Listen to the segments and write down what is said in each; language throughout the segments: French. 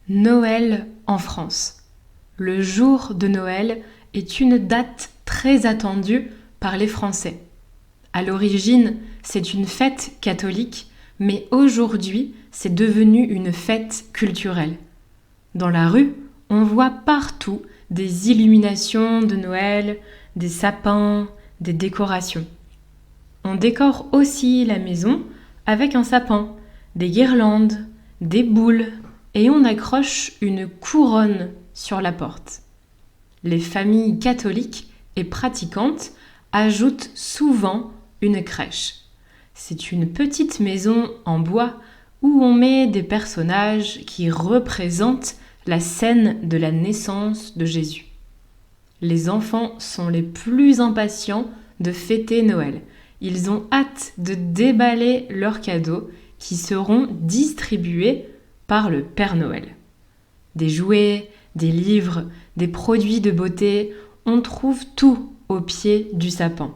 Noël en France. Le jour de Noël est une date très attendue par les Français. À l'origine, c'est une fête catholique, mais aujourd'hui, c'est devenu une fête culturelle. Dans la rue, on voit partout des illuminations de Noël, des sapins, des décorations. On décore aussi la maison avec un sapin, des guirlandes, des boules et on accroche une couronne sur la porte. Les familles catholiques et pratiquantes ajoutent souvent une crèche. C'est une petite maison en bois où on met des personnages qui représentent la scène de la naissance de Jésus. Les enfants sont les plus impatients de fêter Noël. Ils ont hâte de déballer leurs cadeaux qui seront distribués par le Père Noël. Des jouets, des livres, des produits de beauté, on trouve tout au pied du sapin.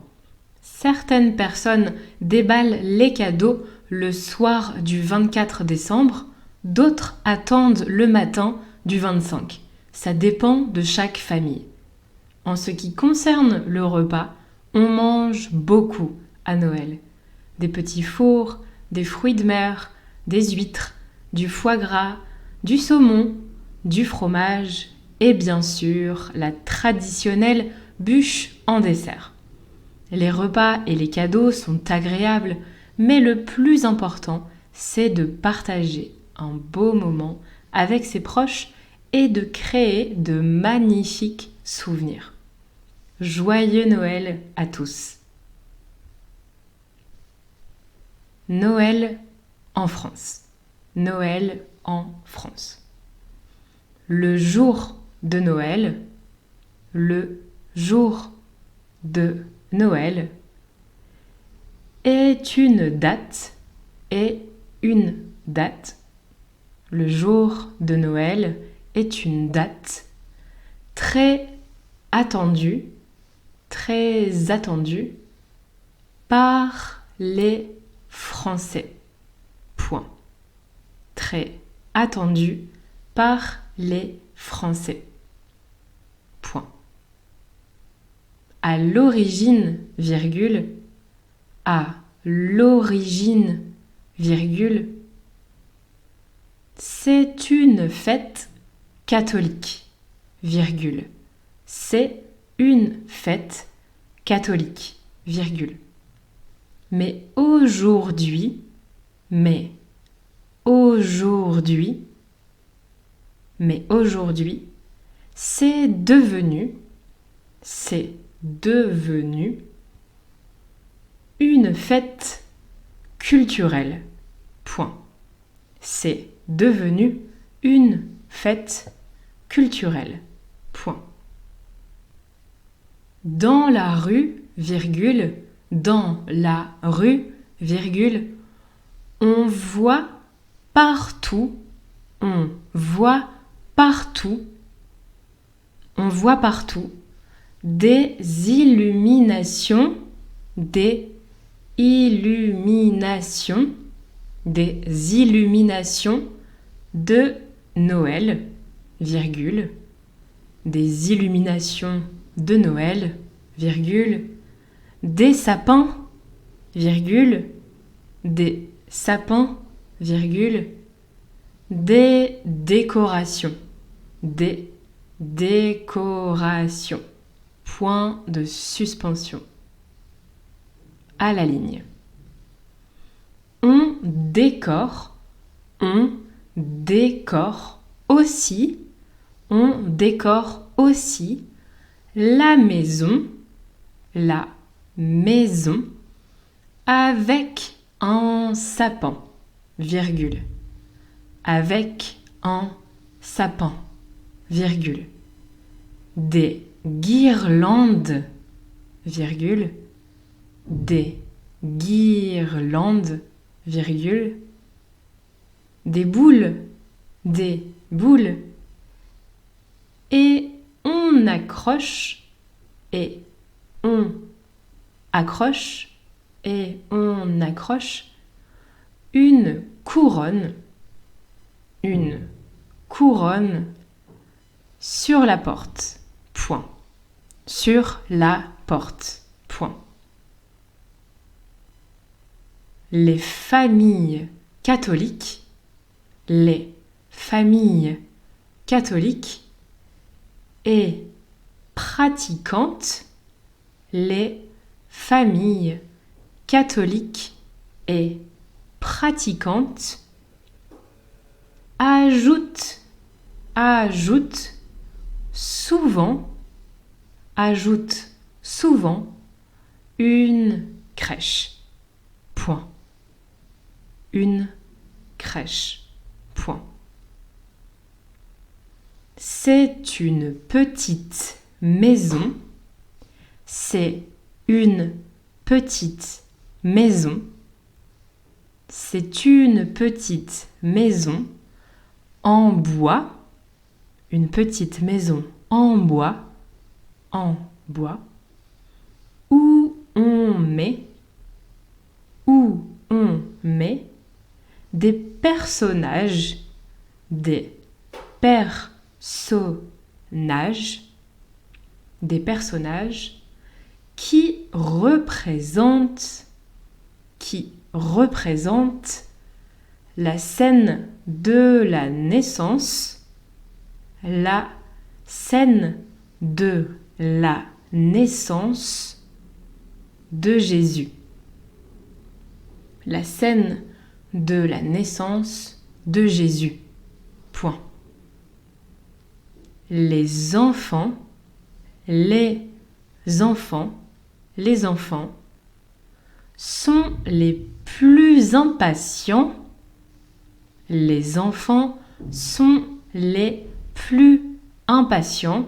Certaines personnes déballent les cadeaux le soir du 24 décembre, d'autres attendent le matin du 25. Ça dépend de chaque famille. En ce qui concerne le repas, on mange beaucoup à Noël. Des petits fours, des fruits de mer, des huîtres, du foie gras, du saumon, du fromage et bien sûr la traditionnelle bûche en dessert. Les repas et les cadeaux sont agréables, mais le plus important, c'est de partager un beau moment avec ses proches et de créer de magnifiques souvenirs. Joyeux Noël à tous! Noël en France. Noël en France. Le jour de Noël, le jour de Noël est une date, Le jour de Noël est une date très attendue par les Français. Point. Très attendue par les Français. Point. À l'origine, c'est une fête catholique, c'est une fête catholique, Mais aujourd'hui, c'est devenu une fête culturelle. Point. C'est devenu une fête culturelle. Point. Dans la rue, on voit partout des illuminations de Noël, des illuminations de Noël, des sapins, des décorations, point de suspension. À la ligne. On décore aussi la maison avec un sapin, avec un sapin, des guirlandes, des boules, et on accroche une couronne couronne sur la porte. Point. Sur la porte. Point. Les familles catholiques, les familles catholiques et pratiquantes, les familles catholiques et pratiquantes ajoutent souvent une crèche. Point. Une crèche. Point. C'est une petite maison. C'est une petite maison. C'est une petite maison en bois. Une petite maison en bois. En bois. Où on met des personnages qui représentent la scène de la naissance, la scène de la naissance de Jésus. La scène de la naissance de Jésus. Point. Les enfants sont les plus impatients. Les enfants sont les plus impatients.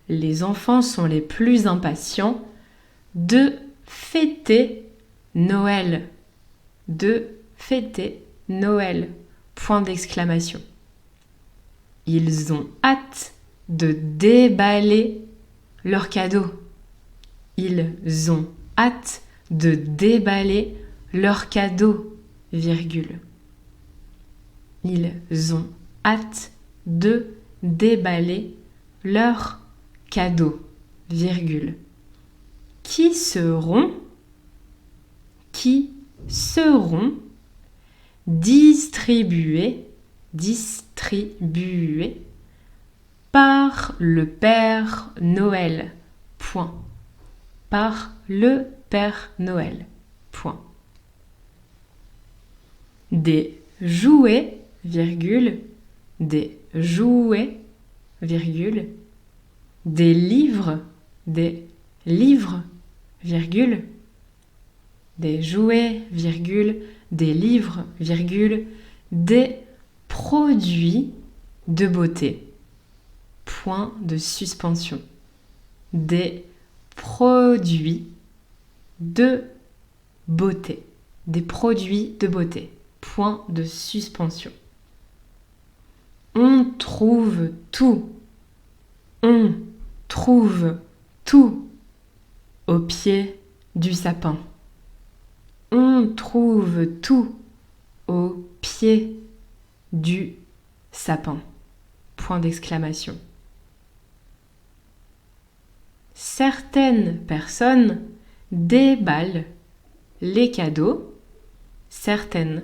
Les enfants sont les plus impatients de fêter Noël. De fêter Noël. Point d'exclamation. Ils ont hâte de déballer leurs cadeaux. Ils ont hâte de déballer leurs cadeaux, virgule. Ils ont hâte de déballer leurs cadeaux, virgule. Qui seront distribués par le Père Noël. Point. Par le Père Noël. Point. Des jouets, virgule, des jouets, virgule, des livres, virgule, des jouets, virgule, des livres, virgule, des produits de beauté. Point de suspension. Des produits de beauté. Des produits de beauté. Point de suspension. On trouve tout. On trouve tout au pied du sapin. On trouve tout au pied du sapin. Point d'exclamation. Certaines personnes déballent les cadeaux. Certaines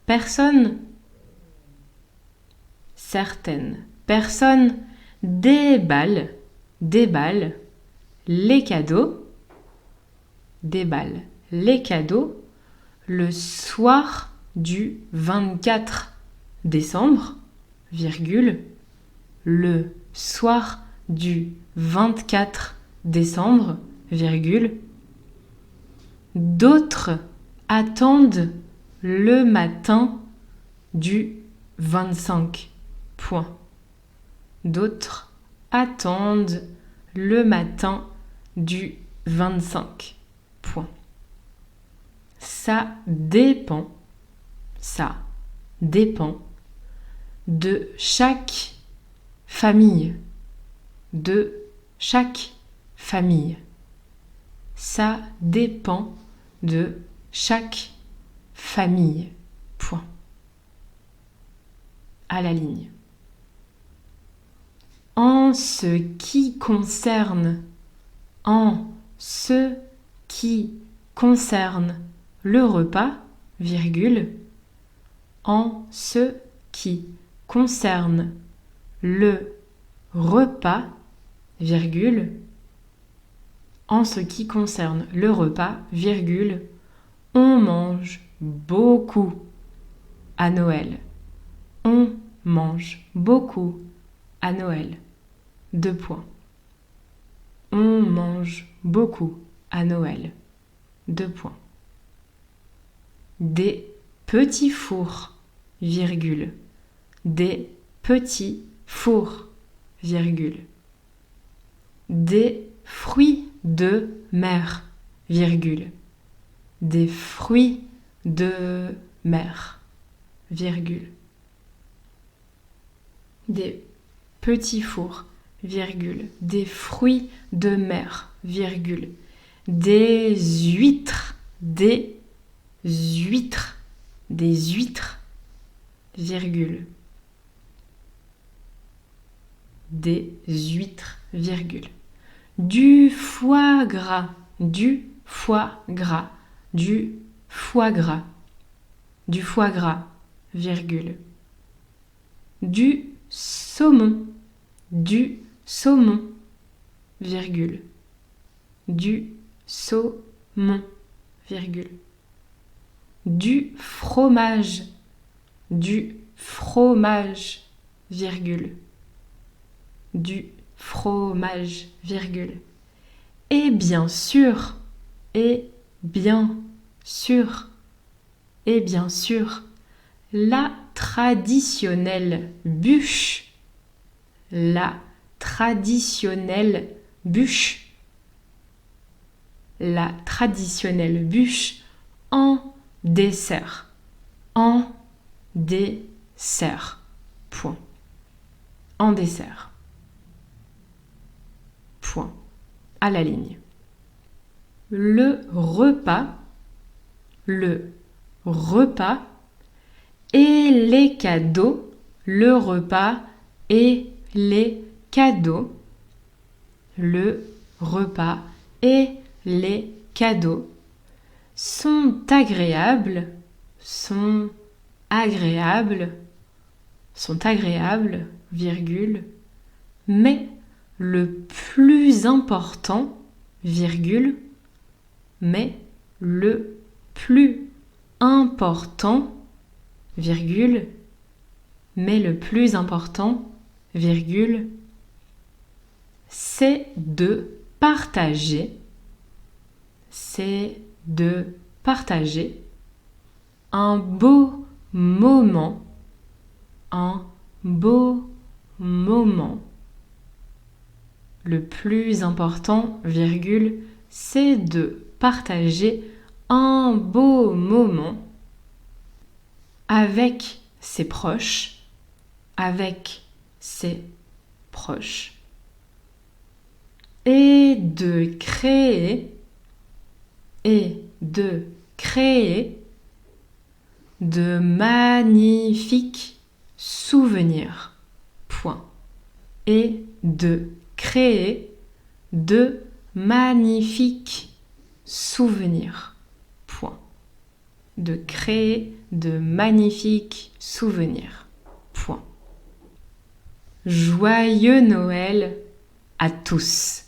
personnes déballent les cadeaux. Déballent les cadeaux le soir du 24 décembre, virgule, le soir du 24 décembre, virgule. D'autres attendent le matin du 25. Point. D'autres attendent le matin du 25. Point. Ça dépend de chaque famille. De chaque famille. Ça dépend de chaque famille. Point. à la ligne. En ce qui concerne, en ce qui concerne le repas, virgule, en ce qui concerne le repas, virgule, en ce qui concerne le repas, virgule, on mange beaucoup à Noël. On mange beaucoup à Noël. 2 points. On mange beaucoup à Noël. 2 points. Des petits fours, virgule. Des petits fours, virgule. Des fruits de mer, virgule. Des fruits de mer, virgule. Des petits fours, virgule. Des fruits de mer, virgule. Des huîtres, des huîtres, des huîtres, virgule. Des huîtres, virgule. Du foie gras, du foie gras, du foie gras, du foie gras, virgule. Du saumon, virgule. Du saumon, virgule. Du fromage, virgule. Du fromage, virgule. Et bien sûr, la traditionnelle bûche, la traditionnelle bûche en dessert, point, en dessert, point, à la ligne. Le repas et les cadeaux, le repas et les cadeaux, le repas et les cadeaux sont agréables, virgule, mais le plus important, virgule, mais le plus important, virgule, mais le plus important, virgule, c'est de partager un beau moment, Le plus important, virgule, c'est de partager un beau moment avec ses proches, et de créer de magnifiques souvenirs, point. Et de créer de magnifiques souvenirs, point. De créer de magnifiques souvenirs, point. Joyeux Noël à tous.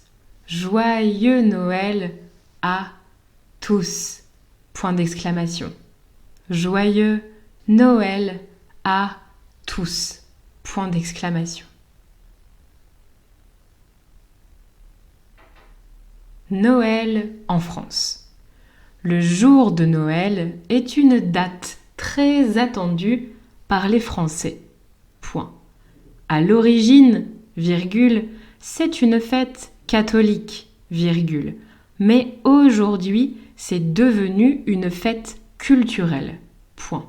Joyeux Noël à tous. Point d'exclamation. Joyeux Noël à tous. Point d'exclamation. Noël en France. Le jour de Noël est une date très attendue par les Français. Point. À l'origine, virgule, c'est une fête catholique, virgule, mais aujourd'hui, c'est devenu une fête culturelle. Point.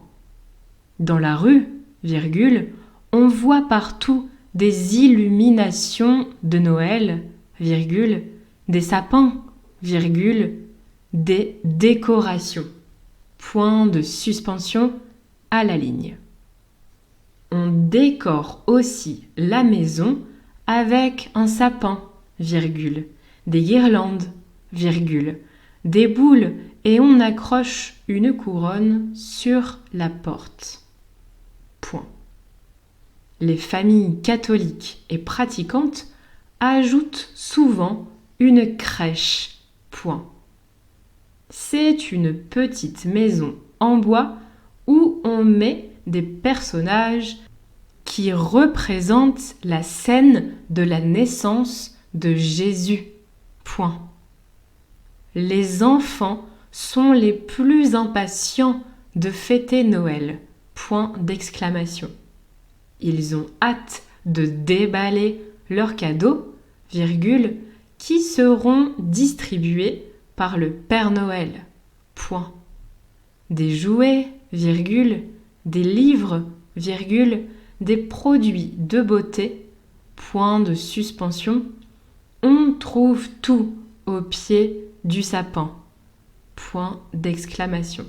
Dans la rue, virgule, on voit partout des illuminations de Noël, virgule, des sapins, virgule, des décorations. Point de suspension à la ligne. On décore aussi la maison avec un sapin, virgule, des guirlandes, virgule, des boules et on accroche une couronne sur la porte. Point. Les familles catholiques et pratiquantes ajoutent souvent une crèche. Point. C'est une petite maison en bois où on met des personnages qui représentent la scène de la naissance de Jésus. Point. Les enfants sont les plus impatients de fêter Noël. Point d'exclamation. Ils ont hâte de déballer leurs cadeaux, virgule, qui seront distribués par le Père Noël. Point. Des jouets, virgule, des livres, virgule, des produits de beauté, point de suspension. On trouve tout au pied du sapin. Point d'exclamation.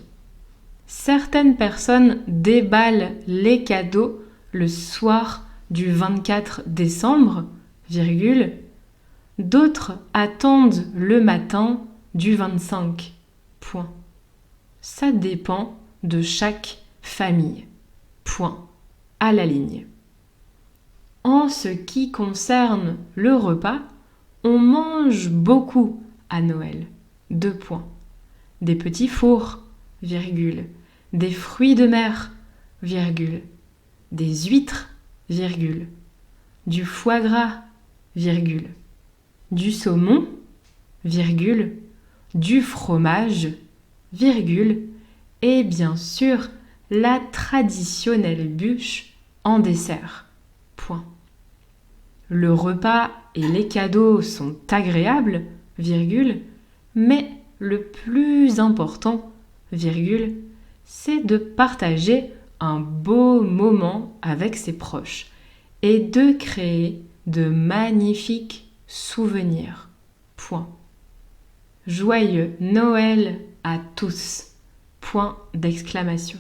Certaines personnes déballent les cadeaux le soir du 24 décembre, virgule. D'autres attendent le matin du 25. Point. Ça dépend de chaque famille. Point. À la ligne. En ce qui concerne le repas, on mange beaucoup à Noël. 2 points. Des petits fours, virgule, des fruits de mer, virgule, des huîtres, virgule, du foie gras, virgule, du saumon, virgule, du fromage, virgule, et bien sûr la traditionnelle bûche en dessert. Point. Le repas et les cadeaux sont agréables, virgule, mais le plus important, virgule, c'est de partager un beau moment avec ses proches et de créer de magnifiques souvenirs. Point. Joyeux Noël à tous. Point d'exclamation.